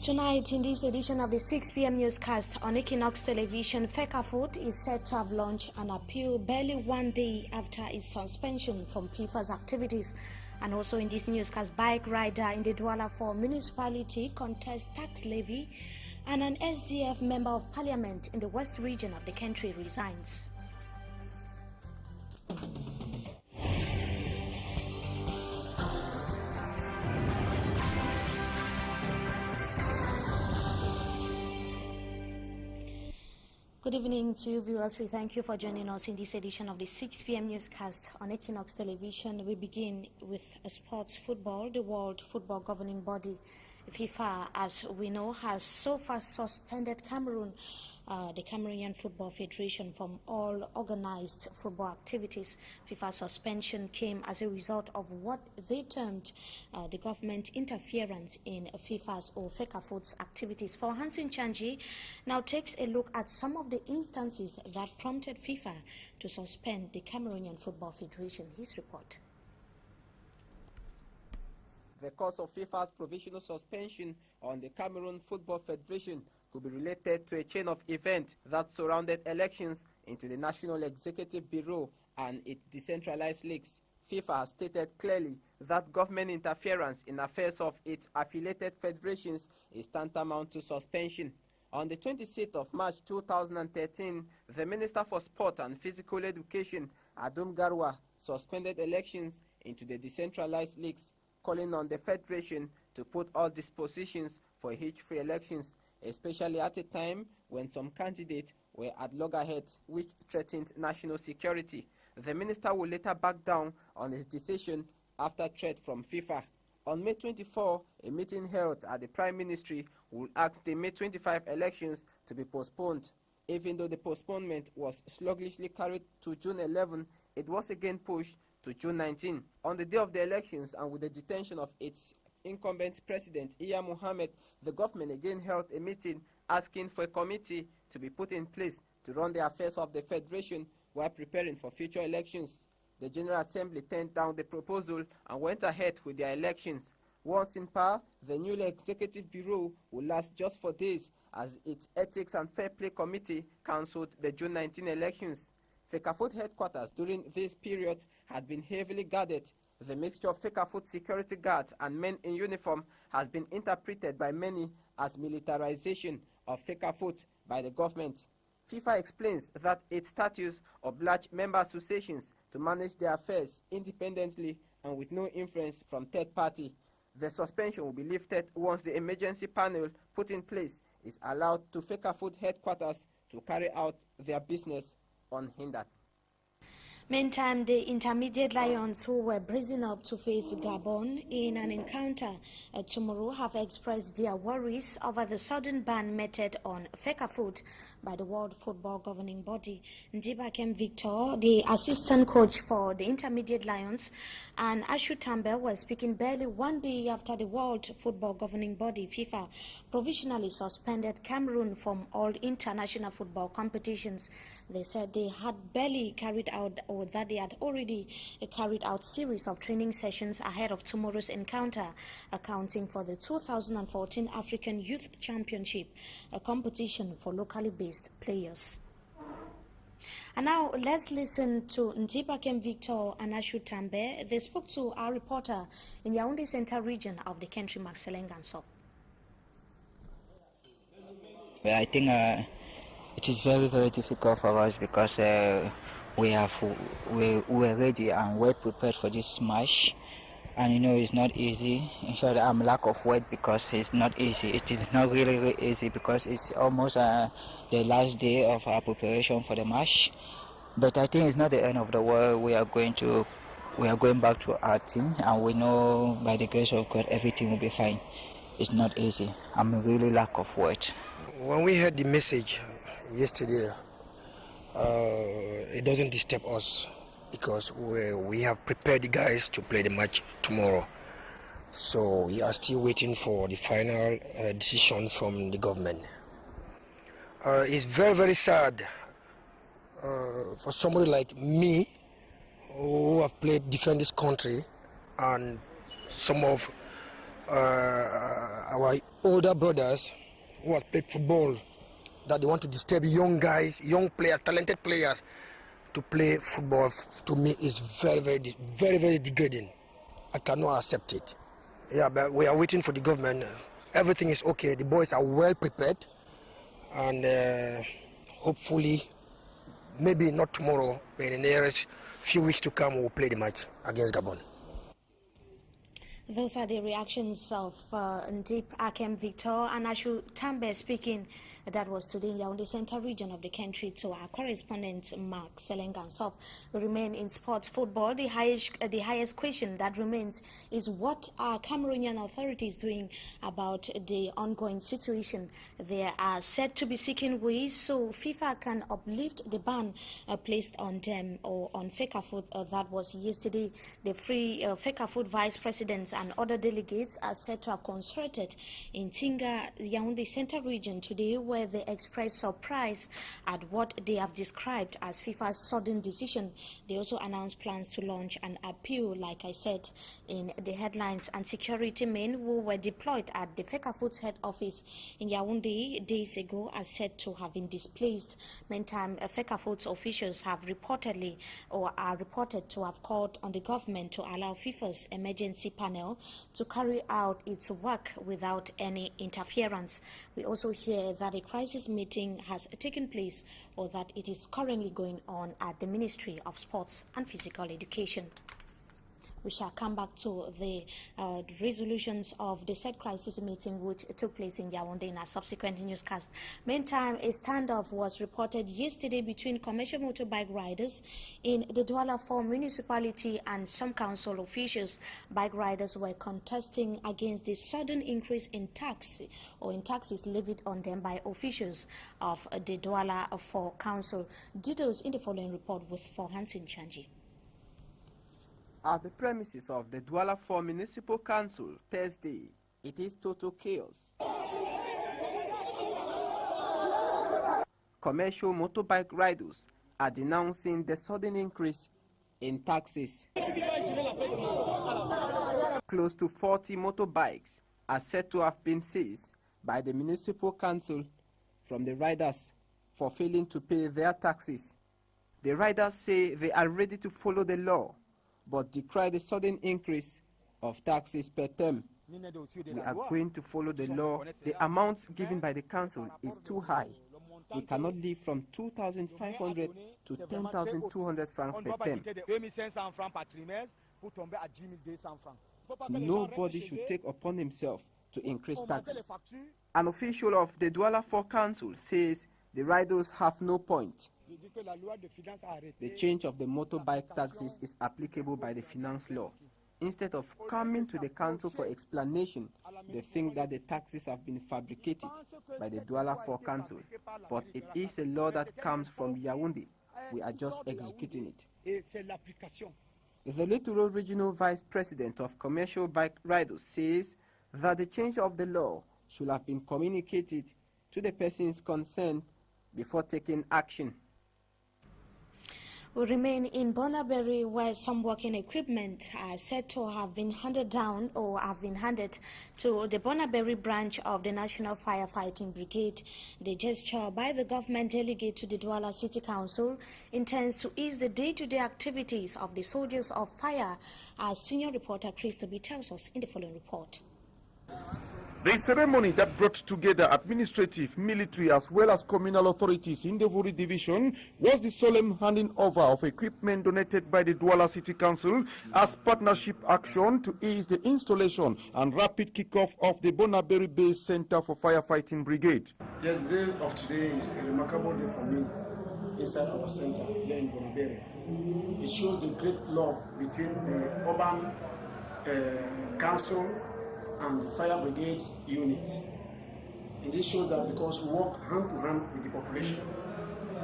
Tonight, in this edition of the 6 p.m. newscast on Equinox Television, Fecafoot is said to have launched an appeal barely 1 day after its suspension from FIFA's activities. And also in this newscast, bike rider in the Douala 4 municipality contests tax levy, and an SDF member of parliament in the west region of the country resigns. Good evening to you viewers. We thank you for joining us in this edition of the 6 p.m. newscast on Equinox Television. We begin with sports football. The World Football Governing Body, FIFA, as we know, has so far suspended Cameroon, the Cameroonian Football Federation, from all organized football activities. FIFA's suspension came as a result of what they termed the government interference in FIFA's or Fecafoot's activities. For Hansen Chanji now takes a look at some of the instances that prompted FIFA to suspend the Cameroonian Football Federation. His report. The cause of FIFA's provisional suspension on the Cameroon Football Federation could be related to a chain of events that surrounded elections into the National Executive Bureau and its decentralized leagues. FIFA has stated clearly that government interference in affairs of its affiliated federations is tantamount to suspension. On the 26th of March 2013, the Minister for Sport and Physical Education, Adum Garwa, suspended elections into the decentralized leagues, calling on the federation to put all dispositions for hitch-free elections, especially at a time when some candidates were at loggerheads, which threatened national security. The minister will later back down on his decision after threat from FIFA. On May 24, a meeting held at the Prime Ministry will ask the May 25 elections to be postponed. Even though the postponement was sluggishly carried to June 11, it was again pushed to June 19. On the day of the elections, and with the detention of its incumbent president, Iya Mohammed, the government again held a meeting asking for a committee to be put in place to run the affairs of the federation while preparing for future elections. The General Assembly turned down the proposal and went ahead with their elections. Once in power, the newly Executive Bureau will last just 4 days as its Ethics and Fair Play Committee cancelled the June 19 elections. Fecafoot headquarters during this period had been heavily guarded. The mixture of Fecafoot security guards and men in uniform has been interpreted by many as militarization of Fecafoot by the government. FIFA explains that its statutes oblige member associations to manage their affairs independently and with no influence from third party. The suspension will be lifted once the emergency panel put in place is allowed to Fecafoot headquarters to carry out their business unhindered. Meantime, the Intermediate Lions, who were bracing up to face Gabon in an encounter tomorrow, have expressed their worries over the sudden ban meted on Fecafoot by the World Football Governing Body. Ndibakem Victor, the assistant coach for the Intermediate Lions, and Ashu Tambe were speaking barely 1 day after the World Football Governing Body, FIFA, provisionally suspended Cameroon from all international football competitions. They said they had barely carried out, or that they had already carried out series of training sessions ahead of tomorrow's encounter, accounting for the 2014 African Youth Championship, a competition for locally based players. And now let's listen to Ndibakem Victor and Ashu Tambe. They spoke to our reporter in Yaoundé Central region of the country, Marcelin Gansop. I think it is very, very difficult for us because we were ready and well prepared for this match, and you know it's not easy. In short, I'm lack of word because it's not easy. It is not really easy because it's almost the last day of our preparation for the match. But I think it's not the end of the world. We are going back to our team, and we know by the grace of God everything will be fine. It's not easy. I'm really lack of word. When we heard the message yesterday, it doesn't disturb us because we have prepared the guys to play the match tomorrow. So we are still waiting for the final decision from the government. It's very, very sad for somebody like me who have played defend this country, and some of our older brothers who have played football, that they want to disturb young guys, young players, talented players to play football, to me is very, very degrading. I cannot accept it. Yeah, but we are waiting for the government. Everything is okay. The boys are well prepared, and hopefully, maybe not tomorrow, but in the nearest few weeks to come, we'll play the match against Gabon. Those are the reactions of Ndip Akem Victor and Ashu Tambe speaking. That was today in Yaoundé Central region of the country. To our correspondent Mark Selengansop. We remain in sports football. The highest question that remains is what are Cameroonian authorities doing about the ongoing situation? They are said to be seeking ways so FIFA can uplift the ban placed on them or on Fecafoot. That was yesterday. The Free Fecafoot vice president and other delegates are said to have concerted in Tinga, Yaoundé Central region today, where they expressed surprise at what they have described as FIFA's sudden decision. They also announced plans to launch an appeal, like I said in the headlines, and security men who were deployed at the Fecafoot's head office in Yaoundé days ago are said to have been displaced. Meantime, Fecafoot's officials have reportedly or are reported to have called on the government to allow FIFA's emergency panel to carry out its work without any interference. We also hear that a crisis meeting has taken place or that it is currently going on at the Ministry of Sports and Physical Education. We shall come back to the resolutions of the said crisis meeting which took place in Yaoundé in a subsequent newscast. Meantime, a standoff was reported yesterday between commercial motorbike riders in the Douala 4 municipality and some council officials. Bike riders were contesting against the sudden increase in taxes levied on them by officials of the Douala 4 council. Details in the following report with Hansin Chanji. At the premises of the Douala 4 Municipal Council Thursday, it is total chaos. Commercial motorbike riders are denouncing the sudden increase in taxes. Close to 40 motorbikes are said to have been seized by the Municipal Council from the riders for failing to pay their taxes. The riders say they are ready to follow the law, but decry the sudden increase of taxes per term. We are going to follow the law. The amount given by the council is too high. We cannot live from 2,500 to 10,200 francs per term. Nobody should take upon himself to increase taxes. An official of the Douala 4 Council says the riders have no point. The change of the motorbike taxes is applicable by the finance law. Instead of coming to the council for explanation, they think that the taxes have been fabricated by the Douala 4 Council. But it is a law that comes from Yaoundé. We are just executing it. The Littoral Regional Vice President of Commercial Bike Riders says that the change of the law should have been communicated to the persons concerned before taking action. We remain in Bonaberi, where some working equipment are said to have been handed down or have been handed to the Bonaberi branch of the National Firefighting Brigade. The gesture by the government delegate to the Douala City Council intends to ease the day-to-day activities of the soldiers of fire, as senior reporter Chris Toby tells us in the following report. The ceremony that brought together administrative, military as well as communal authorities in the Vuri division was the solemn handing over of equipment donated by the Douala City Council as partnership action to ease the installation and rapid kickoff of the Bonaberi Base Center for Firefighting Brigade. Yes, the day of today is a remarkable day for me inside our center here in Bonaberi. It shows the great love between the urban council and the fire brigade unit. And this shows that because we work hand to hand with the population,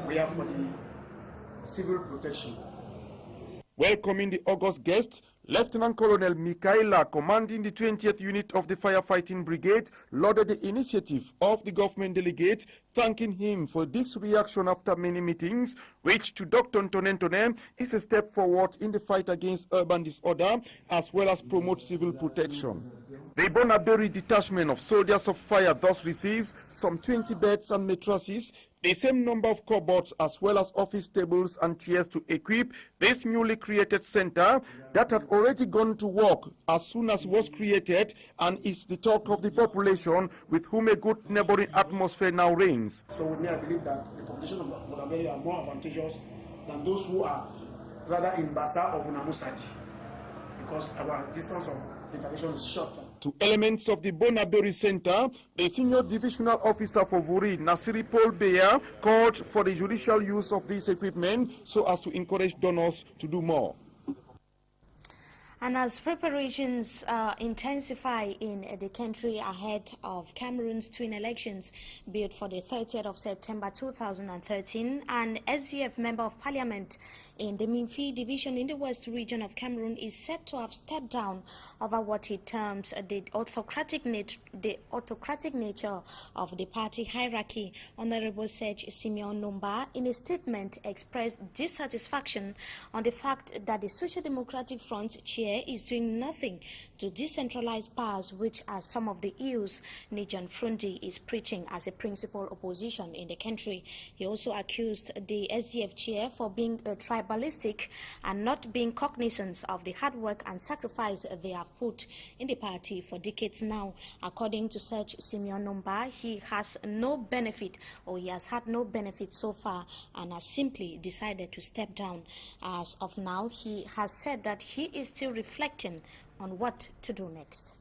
we are for the civil protection. Welcoming the august guest, Lieutenant Colonel Mikaela, commanding the 20th unit of the Firefighting Brigade, lauded the initiative of the government delegate, thanking him for this reaction after many meetings, which to Dr. Ntonen is a step forward in the fight against urban disorder, as well as promote civil protection. The Bonaberi detachment of soldiers of fire thus receives some 20 beds and mattresses, the same number of cupboards as well as office tables and chairs to equip this newly created center that had already gone to work as soon as it was created and is the talk of the population with whom a good neighboring atmosphere now reigns. So with me, I believe that the population of Bonaberi are more advantageous than those who are rather in Basa or Bunamusadi, because our distance of intervention is shorter. To elements of the Bonaberi Center, the senior divisional officer for Vuri, Nasiri Paul Beya, called for the judicial use of this equipment so as to encourage donors to do more. And as preparations intensify in the country ahead of Cameroon's twin elections bid for the 30th of September 2013, an SDF member of parliament in the Minfi division in the west region of Cameroon is said to have stepped down over what he terms the autocratic nature of the party hierarchy. Honorable Serge Simeon Numba, in a statement, expressed dissatisfaction on the fact that the Social Democratic Front chair is doing nothing to decentralize powers, which are some of the ills Nijan Frundi is preaching as a principal opposition in the country. He also accused the SDF chair for being tribalistic and not being cognizant of the hard work and sacrifice they have put in the party for decades now. According to Serge Simeon Numba, he has no benefit, or he has had no benefit so far, and has simply decided to step down. As of now, he has said that he is still reflecting on what to do next.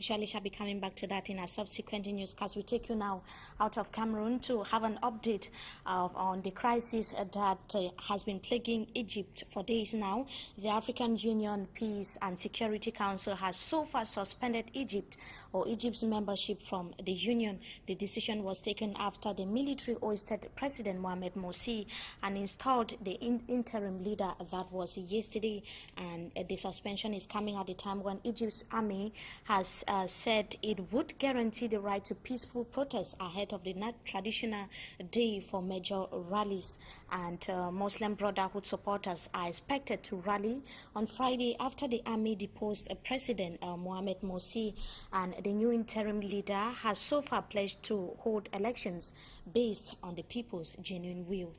Surely shall be coming back to that in our subsequent news, because we take you now out of Cameroon to have an update on the crisis that has been plaguing Egypt for days now. The African Union Peace and Security Council has so far suspended Egypt's membership from the Union. The decision was taken after the military-ousted President Mohamed Morsi and installed the interim leader. That was yesterday, and the suspension is coming at a time when Egypt's army has said it would guarantee the right to peaceful protests ahead of the traditional day for major rallies. And Muslim Brotherhood supporters are expected to rally on Friday after the army deposed President Mohamed Morsi, and the new interim leader has so far pledged to hold elections based on the people's genuine will.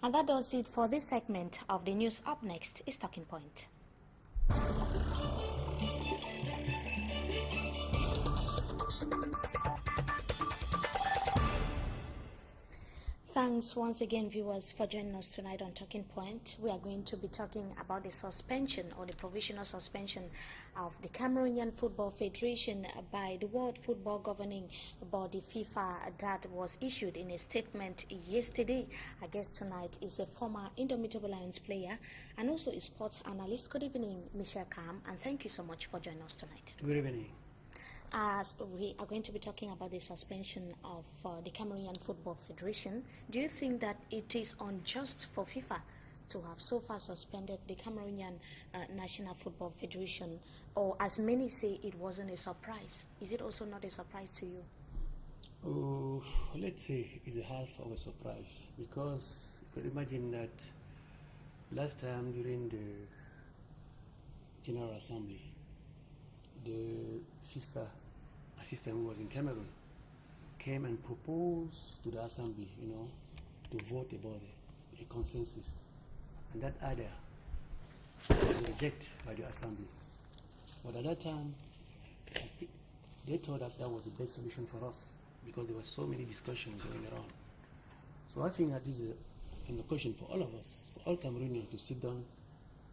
And that does it for this segment of the news. Up next is Talking Point. Thanks once again, viewers, for joining us tonight on Talking Point. We are going to be talking about the suspension, or the provisional suspension, of the Cameroonian Football Federation by the World Football Governing Body, FIFA, that was issued in a statement yesterday. Our guest tonight is a former Indomitable Lions player and also a sports analyst. Good evening, Michel Kam, and thank you so much for joining us tonight. Good evening. As we are going to be talking about the suspension of the Cameroonian Football Federation, do you think that it is unjust for FIFA to have so far suspended the Cameroonian National Football Federation, or as many say, it wasn't a surprise? Is it also not a surprise to you? Let's say it's a half of a surprise, because you can imagine that last time during the General Assembly, the FIFA assistant who was in Cameroon came and proposed to the assembly, to vote about a consensus, and that idea was rejected by the assembly. But at that time, they thought that was the best solution for us, because there were so many discussions going around. So I think that this is an occasion for all of us, for all Cameroonians, to sit down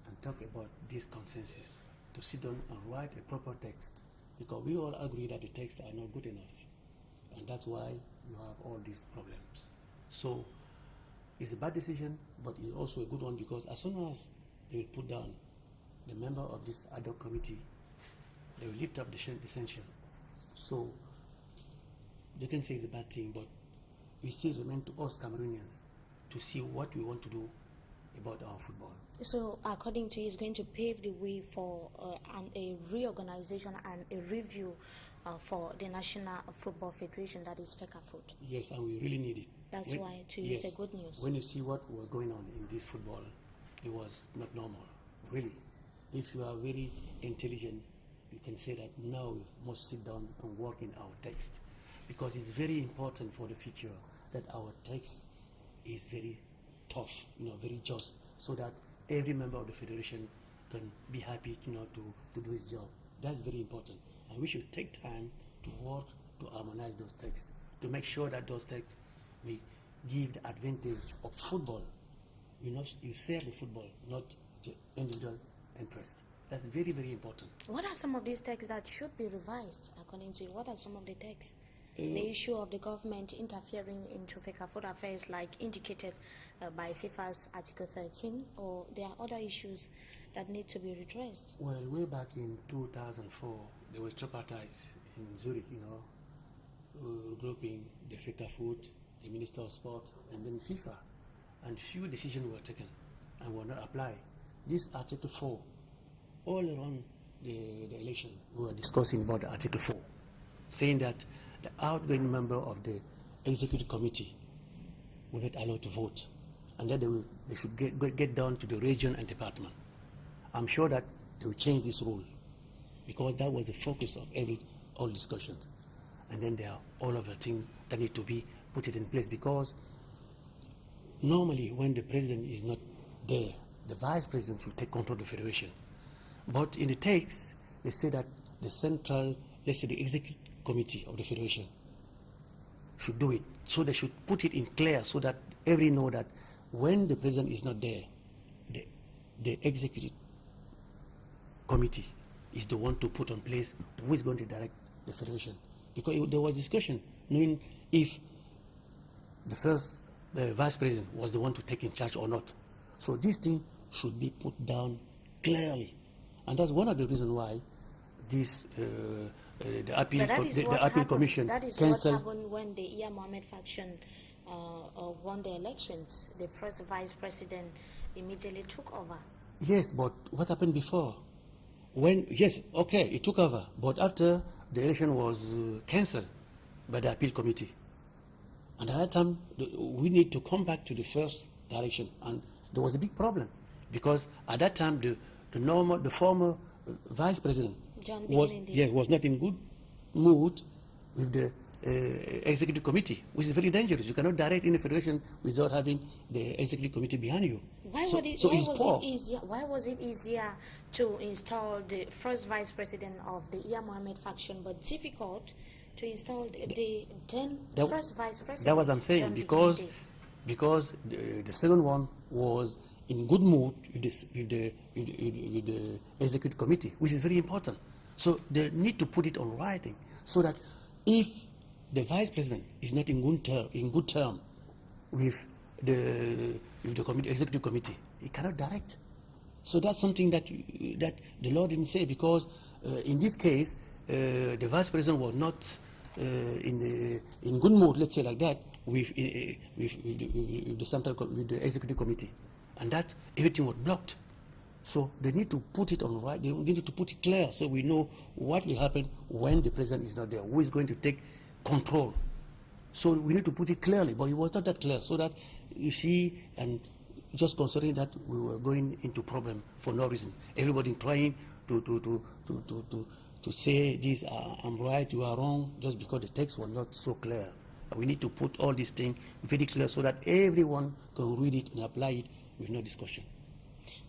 and talk about this consensus, to sit down and write a proper text, because we all agree that the texts are not good enough, and that's why you have all these problems. So it's a bad decision, but it's also a good one, because as soon as they will put down the member of this ad hoc committee, they will lift up the sanction. So they can say it's a bad thing, but we still remain to us Cameroonians to see what we want to do about our football. So, according to you, it's going to pave the way for a reorganization and a review for the National Football Federation, that is FECAFOOT. Yes, and we really need it. That's why, to you, it's a good news. When you see what was going on in this football, it was not normal, really. If you are very intelligent, we can say that now we must sit down and work in our text, because it's very important for the future that our text is very tough, very just, so that every member of the federation can be happy, to do his job. That's very important, and we should take time to work to harmonize those texts, to make sure that those texts will give the advantage of football. You save the football, not the individual interest. That's very, very important. What are some of these texts that should be revised, according to you? What are some of the texts? The issue of the government interfering into FECAFOOT affairs, like indicated by FIFA's Article 13, or there are other issues that need to be redressed? Well, way back in 2004, there was tripartite in Zurich, grouping the FECAFOOT, the Minister of Sport, and then FIFA, and few decisions were taken and were not applied. This Article 4, all around the election, we were discussing about the Article 4, saying that the outgoing member of the executive committee were not allowed to vote, and that they should get down to the region and department. I'm sure that they will change this rule, because that was the focus of all discussions. And then there are all of the things that need to be put in place, because normally when the president is not there, the vice president should take control of the federation. But in the text, they say that the central, let's say the executive committee of the federation should do it. So they should put it in clear so that everyone know that when the president is not there, the executive committee is the one to put in place who is going to direct the federation. Because there was discussion knowing if the first vice president was the one to take in charge or not. So this thing should be put down clearly. And that's one of the reasons why this the appeal commission That is canceled. what happened when the Iya Mohammed faction won the elections. The first vice president immediately took over. Yes, but what happened before? It took over, but after the election was cancelled by the appeal committee. And at that time, we need to come back to the first direction. And there was a big problem, because at that time, the former vice president was not in good mood with the executive committee, which is very dangerous. You cannot direct in a federation without having the executive committee behind you. Why was it easier to install the first vice president of the Iya Mohammed faction, but difficult to install the first vice president? That was what I'm saying, because the second one was in good mood with the executive committee, which is very important. So they need to put it on writing, so that if the vice president is not in good term with the executive committee, he cannot direct. So that's something that the law didn't say, because in this case, the vice president was not in good mood, let's say like that, with the executive committee, and that everything was blocked. So they need to put it on right. They need to put it clear, so we know what will happen when the president is not there. Who is going to take control? So we need to put it clearly, but it was not that clear. So that you see, and just considering that we were going into problem for no reason. Everybody trying to say this, I'm right, you are wrong, just because the text was not so clear. We need to put all these things very clear so that everyone can read it and apply it with no discussion.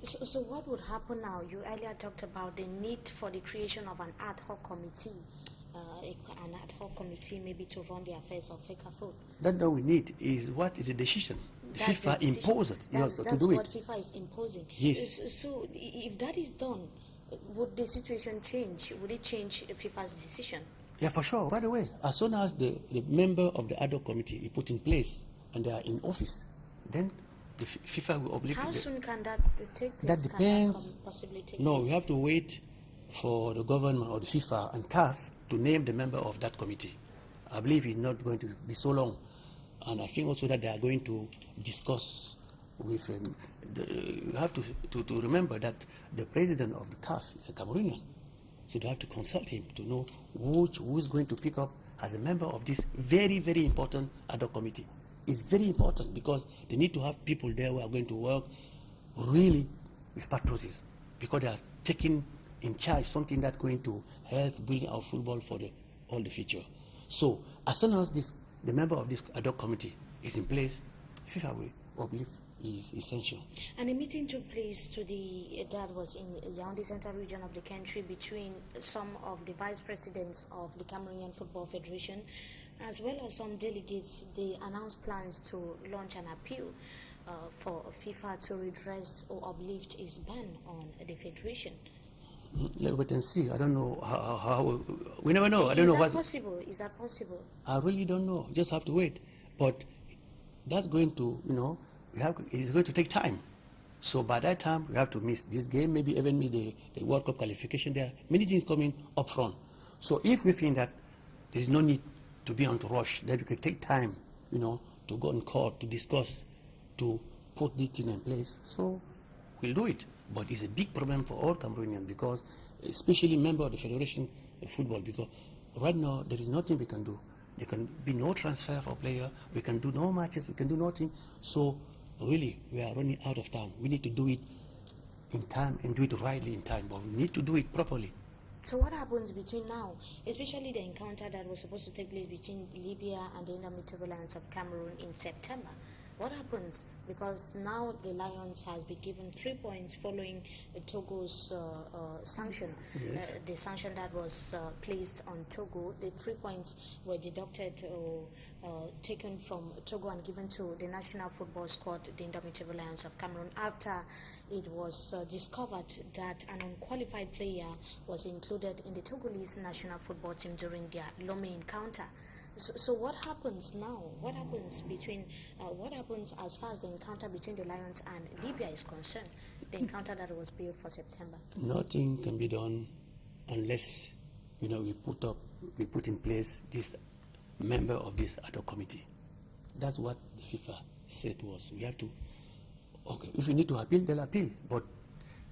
So what would happen now? You earlier talked about the need for the creation of an ad hoc committee, maybe to run the affairs of FECAFOOT. That we need is what is a decision. FIFA imposed it. That's to do what it. FIFA is imposing. Yes. So if that is done, would the situation change? Would it change FIFA's decision? Yeah, for sure, right away. As soon as the member of the ad hoc committee is put in place and they are in office, then the FIFA will obligate. How soon can that take place? That depends. Can that possibly take No, place? we have to wait for the government or the FIFA and CAF to name the member of that committee. I believe it's not going to be so long. And I think also that they are going to discuss with you have to remember that the president of the CAF is a Cameroonian. So they have to consult him to know who is going to pick up as a member of this very, very important ad hoc committee. It's very important, because they need to have people there who are going to work really with patriotism, because they are taking in charge, something that's going to help building our football for all the future. So as soon as the member of this ad hoc committee is in place, FIFA will believe is essential. And a meeting took place that was in Yaoundé Central region of the country between some of the vice presidents of the Cameroonian Football Federation, as well as some delegates. They announced plans to launch an appeal for FIFA to redress or uplift its ban on the federation. Let's wait and see. I don't know how we never know. I don't know what's possible. Is that possible? I really don't know. Just have to wait. But that's going to, it's going to take time. So by that time, we have to miss this game, maybe even miss the World Cup qualification. There are many things coming up front. So if we think that there is no need to be on the rush, that we can take time, to go in court, to discuss, to put this thing in place, so we'll do it. But it's a big problem for all Cameroonians, because, especially members of the Federation of Football, because right now there is nothing we can do. There can be no transfer for players, we can do no matches, we can do nothing. So really, we are running out of time. We need to do it in time and do it rightly in time, but we need to do it properly. So what happens between now, especially the encounter that was supposed to take place between Libya and the Indomitable Lions of Cameroon in September? What happens? Because now the Lions has been given 3 points following Togo's sanction. Yes. The sanction that was placed on Togo. The 3 points were deducted or taken from Togo and given to the national football squad, the Indomitable Lions of Cameroon, after it was discovered that an unqualified player was included in the Togolese national football team during their Lomé encounter. So what happens now? What happens as far as the encounter between the Lions and Libya is concerned? The encounter that was built for September. Nothing can be done unless we put in place this member of this ad hoc committee. That's what the FIFA said to us. We have to. Okay, if we need to appeal, they'll appeal. But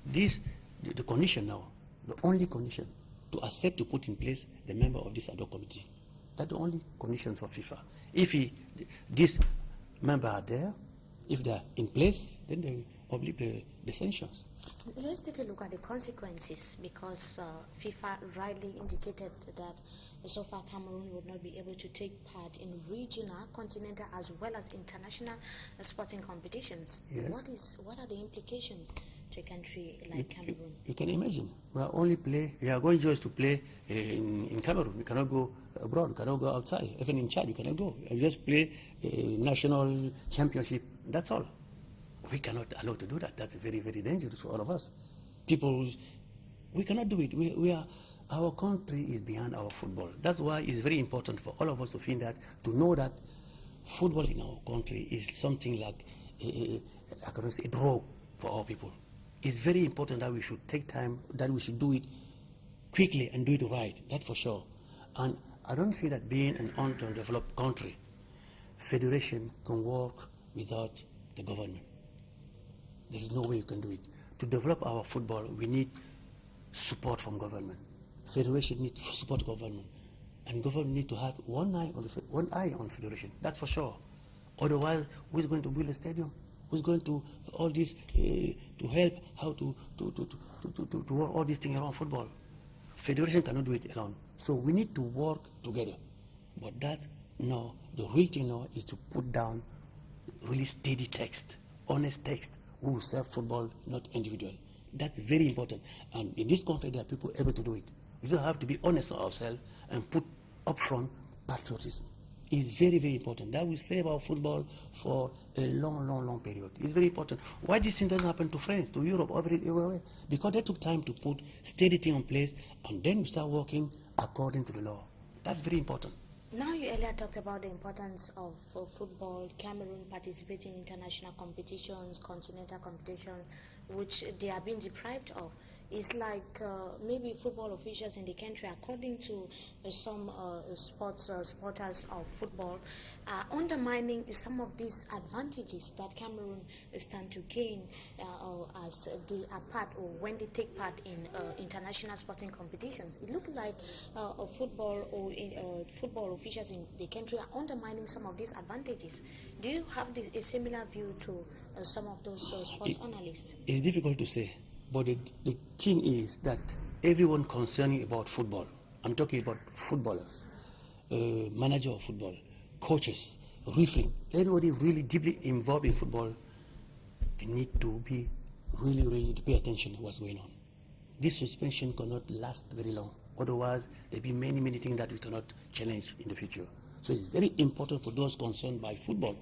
the condition now, the only condition to accept to put in place the member of this ad hoc committee. That's the only condition for FIFA. If this member are there, if they are in place, then they will oblige the sanctions. Let's take a look at the consequences, because FIFA rightly indicated that so far Cameroon would not be able to take part in regional, continental, as well as international sporting competitions. Yes. What are the implications to a country like Cameroon? You can imagine. We are going just to play in Cameroon. We cannot go abroad. We cannot go outside. Even in Chad, we cannot go. We just play national championship. That's all. We cannot allow to do that. That's very, very dangerous for all of us. We cannot do it. Our country is behind our football. That's why it's very important for all of us to feel that, to know that football in our country is something like a drug for our people. It's very important that we should take time, that we should do it quickly and do it right. That's for sure. And I don't feel that being an underdeveloped country, federation can work without the government. There is no way you can do it. To develop our football, we need support from government. Federation needs to support government. And government need to have one eye on federation. That's for sure. Otherwise, who's going to build a stadium? Who's going to all this to help how to work all these things around football? Federation cannot do it alone. So we need to work together. But the real thing now is to put down really steady text, honest text, who will serve football, not individual. That's very important. And in this country, there are people able to do it. We just have to be honest with ourselves and put up front patriotism. It's very, very important. That will save our football for a long, long, long period. It's very important. Why this thing doesn't happen to France, to Europe, everywhere? Because they took time to put steady thing in place, and then we start working according to the law. That's very important. Now, you earlier talked about the importance of football, Cameroon participating in international competitions, continental competitions, which they are being deprived of. It's like maybe football officials in the country, according to some supporters of football, are undermining some of these advantages that Cameroon stand to gain as they are part, or when they take part in international sporting competitions. It looks like football officials in the country are undermining some of these advantages. Do you have a similar view to some of those sports analysts? It's difficult to say. But the thing is that everyone concerning about football. I'm talking about footballers, manager of football, coaches, refereeing, everybody really deeply involved in football. They need to be really to pay attention to what's going on. This suspension cannot last very long. Otherwise, there'll be many things that we cannot challenge in the future. So it's very important for those concerned by football,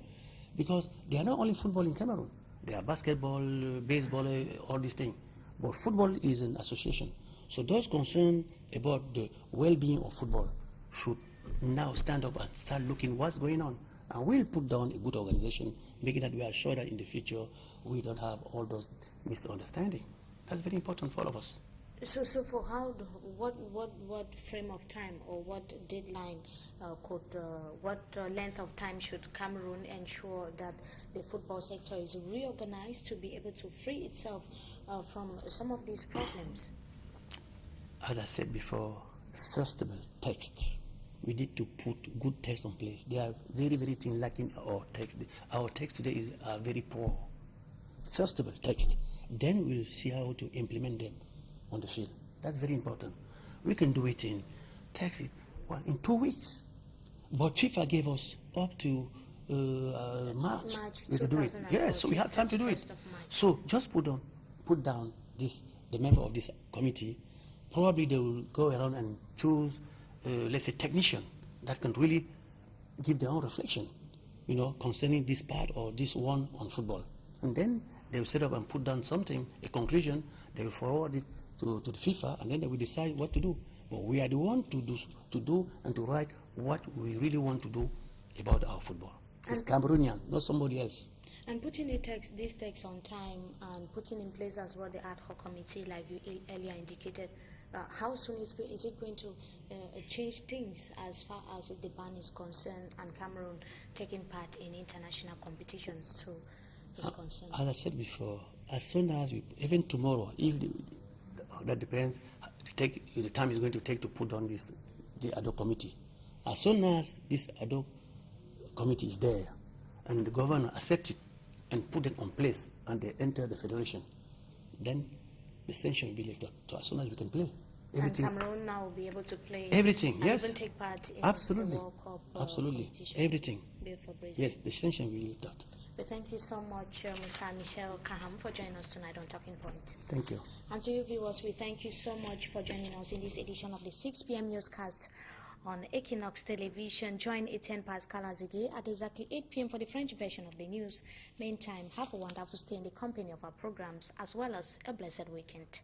because they are not only football in Cameroon. They are basketball, baseball, all these things. But football is an association. So those concerned about the well-being of football should now stand up and start looking what's going on. And we'll put down a good organization, making that we are sure that in the future we don't have all those misunderstandings. That's very important for all of us. So for what frame of time or what deadline what length of time should Cameroon ensure that the football sector is reorganized to be able to free itself from some of these problems? As I said before, first of all, text. We need to put good text on place. There are very things lacking our text. Our text today are very poor. First of all, text. Then we'll see how to implement them on the field. That's very important. We can do it in text, in 2 weeks. But FIFA gave us up to March to do it. Yeah, so we have time to do it. So just put down the member of this committee. Probably they will go around and choose, let's say, technician that can really give their own reflection, concerning this part or this one on football. And then they will set up and put down something, a conclusion. They will forward it to the FIFA, and then they will decide what to do. But we are the one to do and to write what we really want to do about our football. It's Cameroonian, not somebody else. And putting this text on time and putting in place as well the ad hoc committee, like you earlier indicated, how soon is it going to change things as far as the ban is concerned and Cameroon taking part in international competitions too is concerned? As I said before, as soon as even tomorrow, if that depends, the time is going to take to put on the ad hoc committee. As soon as this ad hoc committee is there and the governor accepts it and put it on place and they enter the federation, then the sanction will be lifted. So as soon as we can play. Everything. And Cameroon now will be able to play everything, and yes. even take part in Absolutely. the World Cup competition. Everything. For Brazil. Yes, the sanction will be lifted. But thank you so much, Mr. Michel Kaham, for joining us tonight on Talking Point. Thank you. And to you viewers, we thank you so much for joining us in this edition of the 6 p.m. newscast on Equinox Television. Join Etienne Pascal Azegui at exactly 8 p.m. for the French version of the news. Meantime, have a wonderful stay in the company of our programs, as well as a blessed weekend.